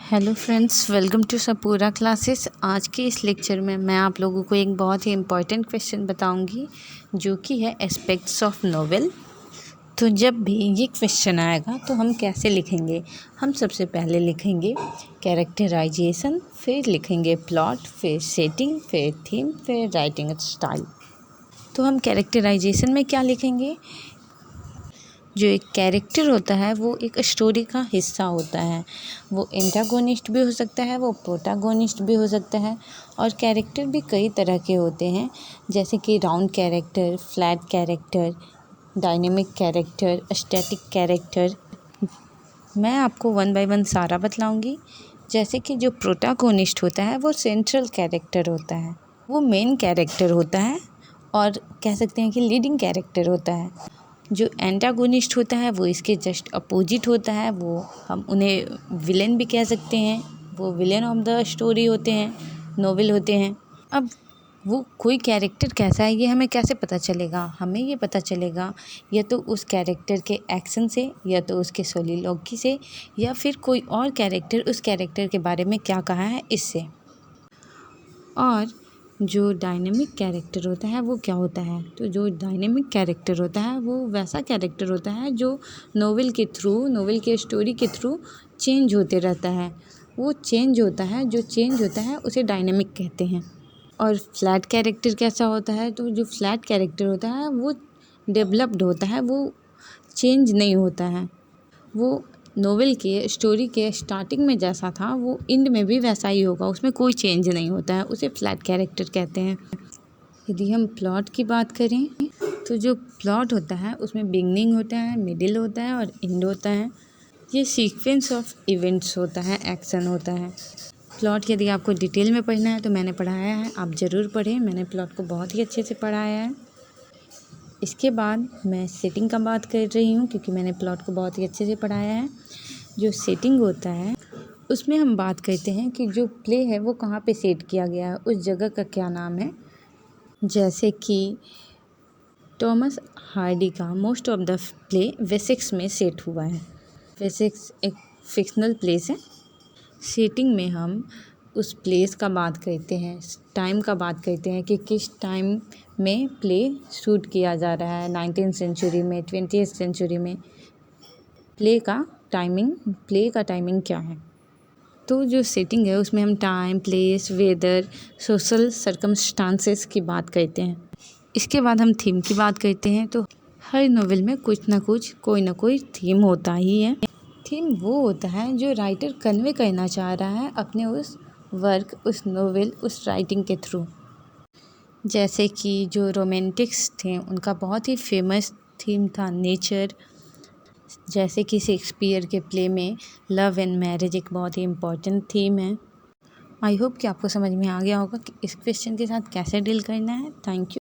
Hello friends, welcome to सपूरा classes. आज के इस लेक्चर में मैं आप लोगों को एक बहुत ही इम्पॉर्टेंट क्वेश्चन बताऊंगी जो कि है एस्पेक्ट्स ऑफ नॉवेल। तो जब भी ये क्वेश्चन आएगा तो हम कैसे लिखेंगे? हम सबसे पहले लिखेंगे कैरेक्टराइजेशन, फिर लिखेंगे प्लॉट, फिर सेटिंग, फिर थीम, फिर राइटिंग स्टाइल। तो हम कैरेक्टराइजेशन में क्या लिखेंगे? जो एक कैरेक्टर होता है वो एक स्टोरी का हिस्सा होता है। वो एंटागोनिस्ट भी हो सकता है, वो प्रोटागोनिस्ट भी हो सकता है। और कैरेक्टर भी कई तरह के होते हैं, जैसे कि round character, flat character, dynamic character, static character. मैं आपको वन बाय वन सारा बतलाऊंगी। जैसे कि जो प्रोटागोनिस्ट होता है वो सेंट्रल कैरेक्टर होता है, वो मेन कैरेक्टर होता है और कह सकते हैं कि लीडिंग कैरेक्टर होता है। जो एंटागोनिस्ट होता है वो इसके जस्ट अपोजिट होता है, वो हम उन्हें विलेन भी कह सकते हैं। वो विलेन ऑफ द स्टोरी होते हैं, नोवेल होते हैं। अब वो कोई कैरेक्टर कैसा है ये हमें कैसे पता चलेगा? हमें ये पता चलेगा या तो उस कैरेक्टर के एक्शन से, या तो उसके सोलिलॉगी से, या फिर कोई और कैरेक्टर उस कैरेक्टर के बारे में क्या कहा है इससे। और जो डायनेमिक कैरेक्टर होता है वो क्या होता है? तो जो डायनेमिक कैरेक्टर होता है वो वैसा कैरेक्टर होता है जो नोवेल के स्टोरी के थ्रू चेंज होते रहता है। वो चेंज होता है, जो चेंज होता है उसे डायनेमिक कहते हैं। और फ्लैट कैरेक्टर कैसा होता है? तो जो फ्लैट कैरेक्टर होता है वो डेवलप्ड होता है, वो चेंज नहीं होता है। वो नोवेल के स्टोरी के स्टार्टिंग में जैसा था वो एंड में भी वैसा ही होगा, उसमें कोई चेंज नहीं होता है, उसे फ्लैट कैरेक्टर कहते हैं। यदि हम प्लॉट की बात करें तो जो प्लॉट होता है उसमें बिगनिंग होता है, मिडिल होता है और एंड होता है। ये सीक्वेंस ऑफ इवेंट्स होता है, एक्शन होता है। प्लॉट यदि आपको डिटेल में पढ़ना है तो मैंने पढ़ाया है, आप ज़रूर पढ़ें। मैंने प्लॉट को बहुत ही अच्छे से पढ़ाया है। इसके बाद मैं सेटिंग का बात कर रही हूँ, क्योंकि मैंने प्लॉट को बहुत ही अच्छे से पढ़ाया है। जो सेटिंग होता है उसमें हम बात करते हैं कि जो प्ले है वो कहाँ पे सेट किया गया है, उस जगह का क्या नाम है। जैसे कि टॉमस हार्डी का most of the play Wessex में सेट हुआ है। वेसेक्स एक फिक्शनल प्लेस है। सेटिंग में हम उस प्लेस का बात करते हैं, टाइम का बात करते हैं कि किस टाइम में प्ले शूट किया जा रहा है, 19th सेंचुरी में, 20th सेंचुरी में। प्ले का टाइमिंग क्या है? तो जो सेटिंग है उसमें हम time, place, weather, social circumstances की बात करते हैं। इसके बाद हम थीम की बात करते हैं। तो हर नोवेल में कुछ ना कुछ, कोई ना कोई थीम होता ही है। थीम वो होता है जो राइटर कन्वे करना चाह रहा है अपने उस वर्क, उस नोवेल, उस राइटिंग के थ्रू। जैसे कि जो रोमांटिक्स थे उनका बहुत ही फेमस थीम था नेचर। जैसे कि शेक्सपियर के प्ले में लव एंड मैरिज एक बहुत ही इम्पॉर्टेंट थीम है। आई होप कि आपको समझ में आ गया होगा कि इस क्वेश्चन के साथ कैसे डील करना है। Thank you.